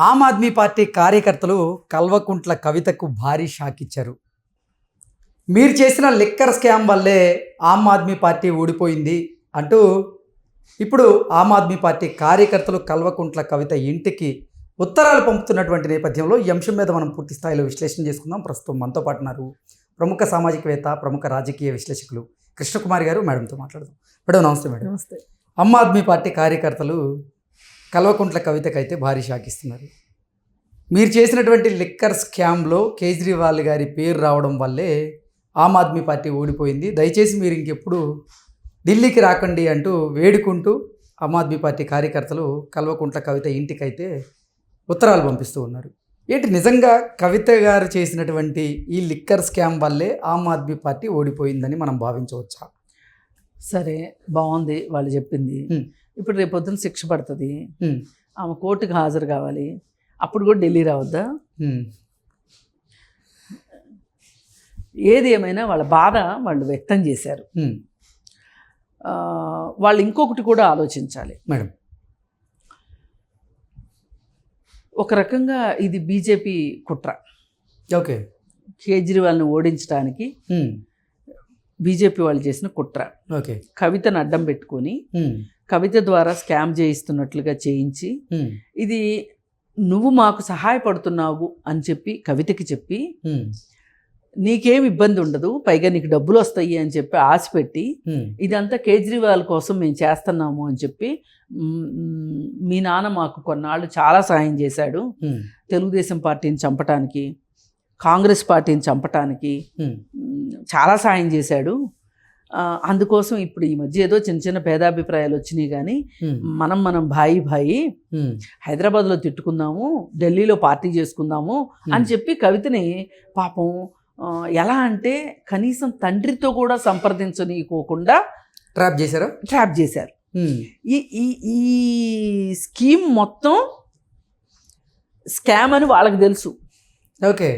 Aam Aadmi party కార్యకర్తలు కల్వకుంట్ల కవితకు భారీ షాక్ ఇచ్చారు. మీరు చేసిన లిక్కర్ స్కామ్ వల్లే ఆమ్ ఆద్మీ పార్టీ ఓడిపోయింది అంటూ ఇప్పుడు ఆమ్ ఆద్మీ పార్టీ కార్యకర్తలు కల్వకుంట్ల కవిత ఇంటికి ఉత్తరాలు పంపుతున్నటువంటి నేపథ్యంలో ఈ అంశం మీద మనం పూర్తి స్థాయిలో విశ్లేషణ చేసుకుందాం. ప్రస్తుతం మనతో పాటు ఉన్నారు ప్రముఖ సామాజికవేత్త, ప్రముఖ రాజకీయ విశ్లేషకులు కృష్ణకుమారి గారు. మేడంతో మాట్లాడదాం. మేడం నమస్తే. మేడం నమస్తే. ఆమ్ ఆద్మీ పార్టీ కార్యకర్తలు కల్వకుంట్ల కవితకైతే భారీ షాక్ ఇస్తున్నారు. మీరు చేసినటువంటి లిక్కర్ స్కామ్లో కేజ్రీవాల్ గారి పేరు రావడం వల్లే ఆమ్ ఆద్మీ పార్టీ ఓడిపోయింది, దయచేసి మీరు ఇంకెప్పుడు ఢిల్లీకి రాకండి అంటూ వేడుకుంటూ ఆమ్ ఆద్మీ పార్టీ కార్యకర్తలు కల్వకుంట్ల కవిత ఇంటికైతే ఉత్తరాలు పంపిస్తూ ఉన్నారు. ఏంటి నిజంగా కవిత గారు చేసినటువంటి ఈ లిక్కర్ స్కామ్ వల్లే ఆమ్ ఆద్మీ పార్టీ ఓడిపోయిందని మనం భావించవచ్చా? సరే, బాగుంది వాళ్ళు చెప్పింది. ఇప్పుడు రేపు పొద్దున శిక్ష పడుతుంది, ఆమె కోర్టుకు హాజరు కావాలి, అప్పుడు కూడా ఢిల్లీ రావద్దా? ఏది ఏమైనా వాళ్ళ బాధ వాళ్ళు వ్యక్తం చేశారు. వాళ్ళు ఇంకొకటి కూడా ఆలోచించాలి మేడం. ఒక రకంగా ఇది బీజేపీ కుట్ర. ఓకే. కేజ్రీవాల్ని ఓడించడానికి బీజేపీ వాళ్ళు చేసిన కుట్ర. ఓకే. కవితను అడ్డం పెట్టుకొని కవిత ద్వారా స్కామ్ చేయిస్తున్నట్లుగా చేయించి, ఇది నువ్వు మాకు సహాయపడుతున్నావు అని చెప్పి కవితకి చెప్పి, నీకేం ఇబ్బంది ఉండదు, పైగా నీకు డబ్బులు వస్తాయి అని చెప్పి ఆశపెట్టి, ఇదంతా కేజ్రీవాల్ కోసం మేము చేస్తున్నాము అని చెప్పి, మీ నాన్న మాకు కొన్నాళ్ళు చాలా సాయం చేశాడు, తెలుగుదేశం పార్టీని చంపటానికి, కాంగ్రెస్ పార్టీని చంపటానికి చాలా సాయం చేశాడు, అందుకోసం ఇప్పుడు ఈ మధ్య ఏదో చిన్న చిన్న భేదాభిప్రాయాలు వచ్చినాయి, కానీ మనం భాయి హైదరాబాద్లో తిట్టుకుందాము, ఢిల్లీలో పార్టీ చేసుకుందాము అని చెప్పి కవితని పాపం ఎలా అంటే కనీసం తండ్రితో కూడా సంప్రదించనీయకోకుండా ట్రాప్ చేశారు. ఈ స్కీమ్ మొత్తం స్కామ్ అని వాళ్ళకి తెలుసు. ఓకే.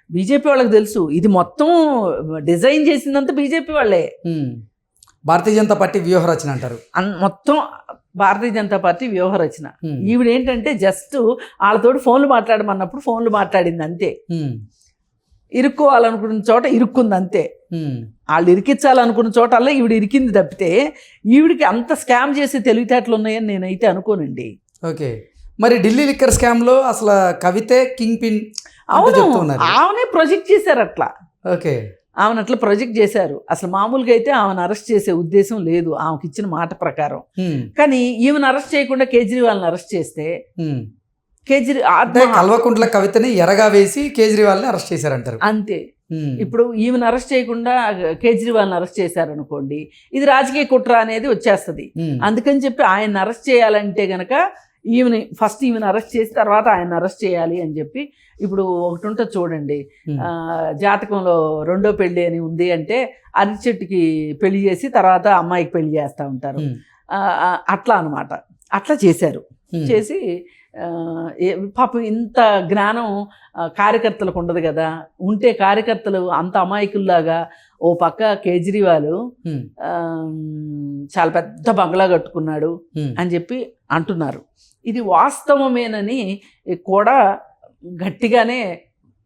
బీజేపీ వాళ్ళకి తెలుసు. ఇది మొత్తం డిజైన్ చేసిందంతా బీజేపీ వాళ్ళే. భారతీయ జనతా పార్టీ వ్యూహరచన అంటారు. మొత్తం భారతీయ జనతా పార్టీ వ్యూహరచన. ఈవిడేంటంటే జస్ట్ వాళ్ళతోటి ఫోన్లు మాట్లాడమన్నప్పుడు ఫోన్లు మాట్లాడింది అంతే. ఇరుక్కోవాలనుకున్న చోట ఇరుక్కుంది అంతే. వాళ్ళు ఇరికించాలనుకున్న చోటల్లా ఈవిడ ఇరికింది తప్పితే ఈవిడికి అంత స్కామ్ చేసి తెలివితేటలు ఉన్నాయని నేనైతే అనుకోనండి. ఓకే. మరి ఢిల్లీ లిక్కర్ స్కామ్లో అసలు కవితే కింగ్ పిన్. అవును, ఆమెనే ప్రొజెక్ట్ చేశారు అట్లా. ఓకే. ఆమెను అట్లా ప్రొజెక్ట్ చేశారు. అసలు మామూలుగా అయితే ఆమెను అరెస్ట్ చేసే ఉద్దేశం లేదు ఆమెకి ఇచ్చిన మాట ప్రకారం. కానీ ఈమెను అరెస్ట్ చేయకుండా కేజ్రీవాల్ని అరెస్ట్ చేస్తే కల్వకుంట్ల కవితని ఎరగా వేసి కేజ్రీవాల్ని అరెస్ట్ చేశారంటారు అంతే. ఇప్పుడు ఈమెను అరెస్ట్ చేయకుండా కేజ్రీవాల్ని అరెస్ట్ చేశారనుకోండి, ఇది రాజకీయ కుట్ర అనేది వచ్చేస్తుంది. అందుకని చెప్పి ఆయన అరెస్ట్ చేయాలంటే గనక ఫస్ట్ ఈమెను అరెస్ట్ చేసి తర్వాత ఆయన అరెస్ట్ చేయాలి అని చెప్పి. ఇప్పుడు ఒకటి ఉంటుంది చూడండి, జాతకంలో రెండో పెళ్ళి అని ఉంది అంటే అరటి చెట్టుకి పెళ్లి చేసి తర్వాత అమ్మాయికి పెళ్లి చేస్తూ ఉంటారు. అట్లా అనమాట. అట్లా చేశారు. చేసి పాపం ఇంత జ్ఞానం కార్యకర్తలకు ఉండదు కదా. ఉంటే కార్యకర్తలు అంత అమాయకుల్లాగా ఓ పక్క కేజ్రీవాల్ చాలా పెద్ద బంగ్లా కట్టుకున్నాడు అని చెప్పి అంటున్నారు. ఇది వాస్తవమేనని కూడా గట్టిగానే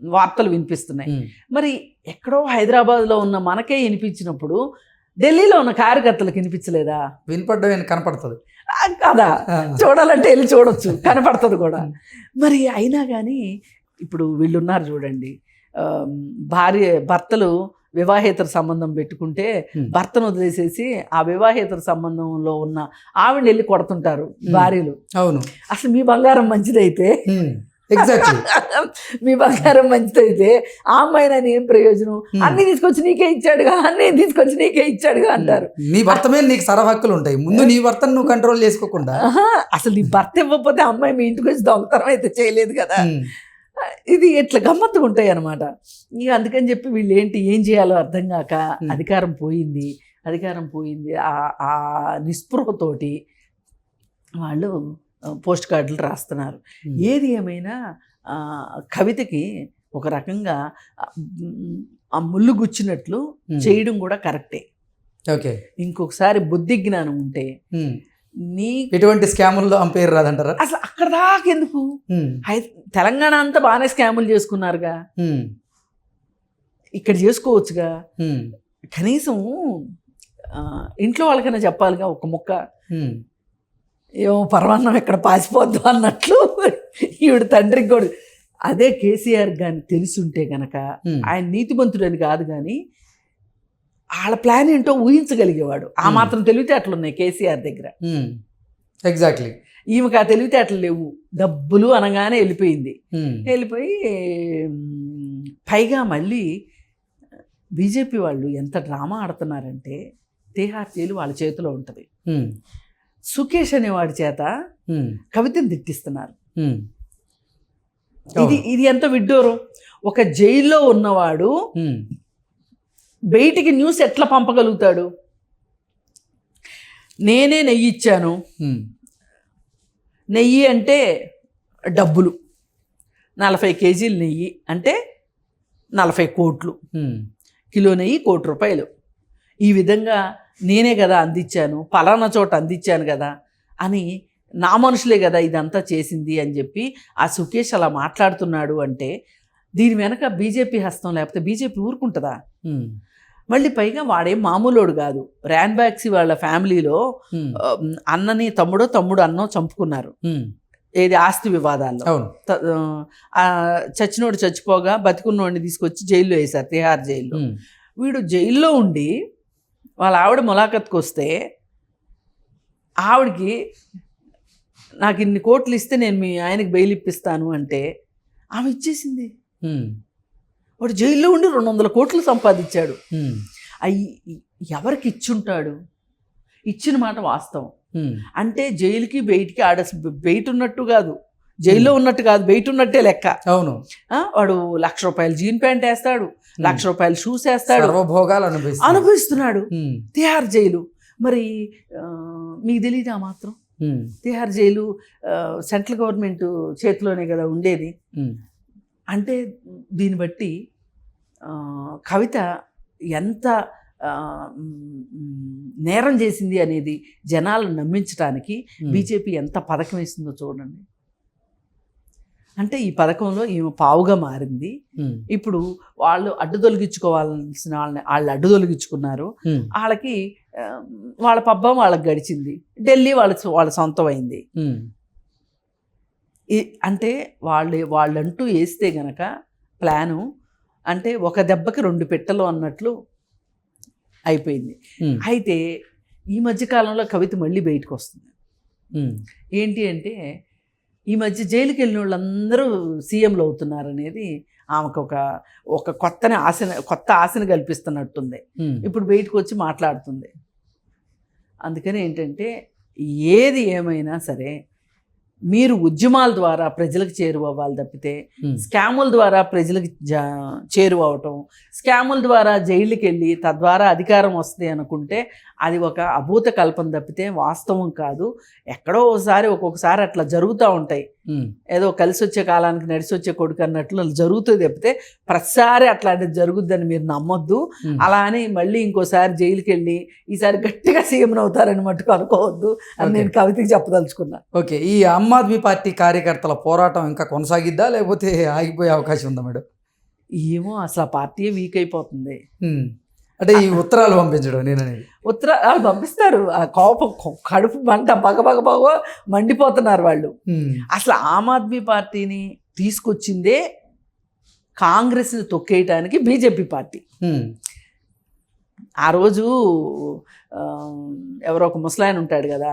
వార్తలు వినిపిస్తున్నాయి. మరి ఎక్కడో హైదరాబాద్లో ఉన్న మనకే వినిపించినప్పుడు ఢిల్లీలో ఉన్న కార్యకర్తలకు వినిపించలేదా? వినపడ్డం కనపడుతుంది కదా, చూడాలంటే వెళ్ళి చూడొచ్చు, కనపడుతుంది కూడా. మరి అయినా కానీ ఇప్పుడు వీళ్ళున్నారు చూడండి, భర్తలు వివాహేతర సంబంధం పెట్టుకుంటే భర్తను వదిలేసేసి ఆ వివాహేతర సంబంధంలో ఉన్న ఆవిడ వెళ్ళి కొడుతుంటారు భార్యలు. అవును. అసలు మీ బంగారం మంచిదైతే, ఎగ్జాక్ట్లీ మీ బంగారం మంచిదైతే ఆ అమ్మాయిని ఏం ప్రయోజనం? అన్ని తీసుకొచ్చి నీకే ఇచ్చాడుగా, అన్ని తీసుకొచ్చి నీకే ఇచ్చాడుగా అంటారు. నీ భర్త మీద నీకు సర హక్కులు ఉంటాయి, ముందు నీ భర్తను నువ్వు కంట్రోల్ చేసుకోకుండా. అసలు నీ భర్త ఇవ్వకపోతే అమ్మాయి మీ ఇంటికి వచ్చి దొంగతనం అయితే చేయలేదు కదా. ఇది ఇట్లా గమ్మత్తుగా ఉంటాయి అన్నమాట. ఇక అందుకని చెప్పి వీళ్ళు ఏం చేయాలో అర్థం కాక అధికారం పోయింది. ఆ నిస్పృహతోటి వాళ్ళు పోస్ట్ కార్డులు రాస్తున్నారు. ఏది ఏమైనా కవితకి ఒక రకంగా ఆ ముళ్ళు గుచ్చినట్లు చేయడం కూడా కరెక్టే. ఓకే. ఇంకొకసారి బుద్ధి జ్ఞానం ఉంటే నీ ఎటువంటి స్కాముల్లో ఆమె పేరు రాదంటారా? అసలు అక్కడ దాకా ఎందుకు? తెలంగాణ అంతా బాగానే స్కాములు చేసుకున్నారుగా, ఇక్కడ చేసుకోవచ్చుగా. కనీసం ఇంట్లో వాళ్ళకైనా చెప్పాలిగా ఒక ముక్క. ఏమో పరమాన్నం ఎక్కడ పాసిపోద్దు అన్నట్లు ఈవిడ తండ్రికి కూడా. అదే కేసీఆర్ కానీ తెలుసుంటే గనక, ఆయన నీతిమంతుడని కాదు కానీ వాళ్ళ ప్లాన్ ఏంటో ఊహించగలిగేవాడు. ఆ మాత్రం తెలివితేటలు ఉన్నాయి కేసీఆర్ దగ్గర. ఎగ్జాక్ట్లీ. ఈమెకు ఆ తెలివితేటలు లేవు. డబ్బులు అనగానే వెళ్ళిపోయి పైగా మళ్ళీ బీజేపీ వాళ్ళు ఎంత డ్రామా ఆడుతున్నారంటే, తిహార్ జైలు వాళ్ళ చేతిలో ఉంటుంది. సుకేష్ అనేవాడి చేత కవితను తిట్టిస్తున్నారు. ఇది ఎంత విడ్డూరం. ఒక జైల్లో ఉన్నవాడు బయటికి న్యూస్ ఎట్లా పంపగలుగుతాడు? నేనే నెయ్యి ఇచ్చాను. నెయ్యి అంటే డబ్బులు, 40 కేజీలు నెయ్యి అంటే 40 కోట్లు. కిలో నెయ్యి ₹1,00,00,000. ఈ విధంగా నేనే కదా అందించాను, పలానా చోట అందించాను కదా అని, నా మనుషులే కదా ఇదంతా చేసింది అని చెప్పి ఆ సుకేష్ అలా మాట్లాడుతున్నాడు అంటే దీని వెనక బీజేపీ హస్తం లేకపోతే బీజేపీ ఊరుకుంటుందా? మళ్ళీ పైగా వాడేం మామూలోడు కాదు. ర్యాన్ బ్యాక్సీ వాళ్ళ ఫ్యామిలీలో అన్నని తమ్ముడు అన్నో చంపుకున్నారు. ఏది ఆస్తి వివాదాల్లో. చచ్చినోడు చచ్చిపోగా బతికున్నోడిని తీసుకొచ్చి జైల్లో వేశారు, తిహార్ జైల్లో. వీడు జైల్లో ఉండి వాళ్ళ ఆవిడ ములాఖత్కి వస్తే ఆవిడకి నాకు ఇన్ని కోట్లు ఇస్తే నేను మీ ఆయనకి బెయిల్ ఇప్పిస్తాను అంటే ఆమె ఇచ్చేసింది. వాడు జైల్లో ఉండి 200 కోట్లు సంపాదించాడు. అవి ఎవరికి ఇచ్చుంటాడు? ఇచ్చిన మాట వాస్తవం. అంటే జైలుకి బయటికి బయట ఉన్నట్టు కాదు, జైల్లో ఉన్నట్టు కాదు, బయట ఉన్నట్టే లెక్క. అవును. వాడు ₹1,00,000 జీన్ ప్యాంట్ వేస్తాడు, ₹1,00,000 షూస్ వేస్తాడు, సర్వభోగాలు అనుభవిస్తున్నాడు తిహార్ జైలు. మరి మీకు తెలియదు ఆ మాత్రం? తిహార్ జైలు సెంట్రల్ గవర్నమెంట్ చేతిలోనే కదా ఉండేది. అంటే దీన్ని బట్టి కవిత ఎంత నేరం చేసింది అనేది జనాలను నమ్మించడానికి బీజేపీ ఎంత పథకం వేస్తుందో చూడండి. అంటే ఈ పథకంలో ఈమె పావుగా మారింది. ఇప్పుడు వాళ్ళు అడ్డు తొలగించుకోవాల్సిన వాళ్ళు అడ్డు తొలగించుకున్నారు. వాళ్ళకి వాళ్ళ పబ్బం వాళ్ళకి గడిచింది. ఢిల్లీ వాళ్ళ సొంతం అయింది. అంటే వాళ్ళంటూ వేస్తే గనక ప్లాను, అంటే ఒక దెబ్బకి 2 పిట్టలు అన్నట్లు అయిపోయింది. అయితే ఈ మధ్యకాలంలో కవిత మళ్ళీ బయటకు వస్తుంది. ఏంటి అంటే, ఈ మధ్య జైలుకి వెళ్ళిన వాళ్ళందరూ సీఎంలు అవుతున్నారు అనేది ఆమెకు ఒక కొత్త ఆశను కల్పిస్తున్నట్టుంది. ఇప్పుడు బయటకు వచ్చి మాట్లాడుతుంది. అందుకని ఏంటంటే, ఏది ఏమైనా సరే మీరు ఉద్యమాల ద్వారా ప్రజలకు చేరువవ్వాలి తప్పితే స్కాముల ద్వారా ప్రజలకు చేరువవటం, స్కాముల ద్వారా జైలుకి వెళ్ళి తద్వారా అధికారం వస్తుంది అనుకుంటే అది ఒక అభూత కల్పన తప్పితే వాస్తవం కాదు. ఎక్కడో ఒక్కొక్కసారి అట్లా జరుగుతూ ఉంటాయి. ఏదో కలిసి వచ్చే కాలానికి నడిచి వచ్చే కొడుకు అన్నట్లు జరుగుతుంది తప్పితే ప్రతిసారి అట్లాంటిది జరుగుద్దని మీరు నమ్మొద్దు. అలా అని మళ్ళీ ఇంకోసారి జైలుకి వెళ్ళి ఈసారి గట్టిగా సీఎం అవుతారని మట్టుకు అనుకోవద్దు అని నేను కవితకి చెప్పదలుచుకున్నా. ఓకే, ఈ ఆమ్ ఆద్మీ పార్టీ కార్యకర్తల పోరాటం ఇంకా కొనసాగిద్దా లేకపోతే ఆగిపోయే అవకాశం ఉందా మేడం? ఏమో, అసలు ఆ పార్టీయే వీక్ అయిపోతుంది. అంటే ఈ ఉత్తరాలు పంపించడం, నేను అనేది ఉత్తరాలు పంపిస్తారు. ఆ కోపం కడుపు మంట బగ మండిపోతున్నారు వాళ్ళు. అసలు ఆమ్ ఆద్మీ పార్టీని తీసుకొచ్చిందే కాంగ్రెస్ని తొక్కేయటానికి బీజేపీ పార్టీ. ఆ రోజు ఎవరో ఒక ముసలాయన ఉంటాడు కదా,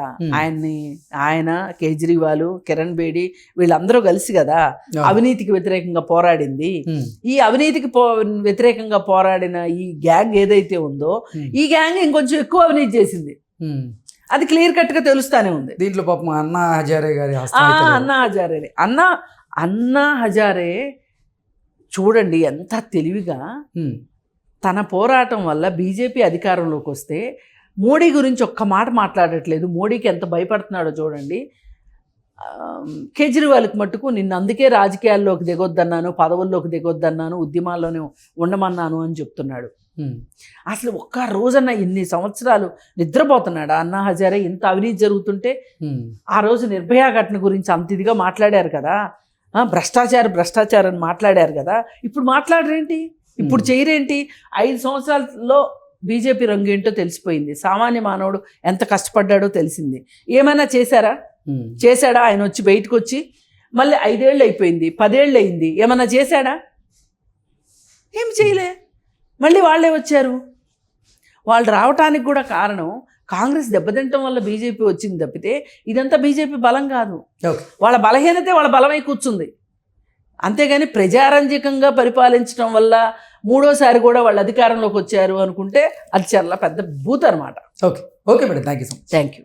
ఆయన కేజ్రీవాల్, కిరణ్ బేడి వీళ్ళందరూ కలిసి కదా అవినీతికి వ్యతిరేకంగా పోరాడింది. ఈ అవినీతికి వ్యతిరేకంగా పోరాడిన ఈ గ్యాంగ్ ఏదైతే ఉందో ఈ గ్యాంగ్ ఇంకొంచెం ఎక్కువ అవినీతి చేసింది. అది క్లియర్ కట్ గా తెలుస్తానే ఉంది. దీంట్లో పాపం అన్నా హజారే గారి అన్నా హజారే చూడండి ఎంత తెలివిగా తన పోరాటం వల్ల బీజేపీ అధికారంలోకి వస్తే మోడీ గురించి ఒక్క మాట మాట్లాడట్లేదు. మోడీకి ఎంత భయపడుతున్నాడో చూడండి. కేజ్రీవాల్కి మట్టుకు నిన్ను అందుకే రాజకీయాల్లోకి దిగొద్దన్నాను, పదవుల్లోకి దిగొద్దన్నాను, ఉద్యమాల్లోనే ఉండమన్నాను అని చెప్తున్నాడు. అసలు ఒక్క రోజన్న ఇన్ని సంవత్సరాలు నిద్రపోతున్నాడా అన్నా హజారే? ఇంత అవినీతి జరుగుతుంటే ఆ రోజు నిర్భయ ఘటన గురించి అంత ఇదిగా మాట్లాడారు కదా, భ్రష్టాచారం అని మాట్లాడారు కదా, ఇప్పుడు మాట్లాడరేంటి? ఇప్పుడు చేయరేంటి? 5 సంవత్సరాల్లో బీజేపీ రంగు ఏంటో తెలిసిపోయింది. సామాన్య మానవుడు ఎంత కష్టపడ్డాడో తెలిసింది. ఏమైనా చేశాడా? ఆయన వచ్చి బయటకు వచ్చి మళ్ళీ 5 ఏళ్ళు అయిపోయింది, 10 ఏళ్ళు అయింది, ఏమన్నా చేశాడా? ఏం చేయలే. మళ్ళీ వాళ్ళే వచ్చారు. వాళ్ళు రావటానికి కూడా కారణం కాంగ్రెస్ దెబ్బతింటం వల్ల బీజేపీ వచ్చింది తప్పితే ఇదంతా బీజేపీ బలం కాదు. వాళ్ళ బలహీనతే వాళ్ళ బలమై కూర్చుంది. అంతేగాని ప్రజారంజకంగా పరిపాలించడం వల్ల 3వ సారి కూడా వాళ్ళు అధికారంలోకి వచ్చారు అనుకుంటే అది చాలా పెద్ద బూత్ అనమాట. Okay madam, thank you so much. Thank you.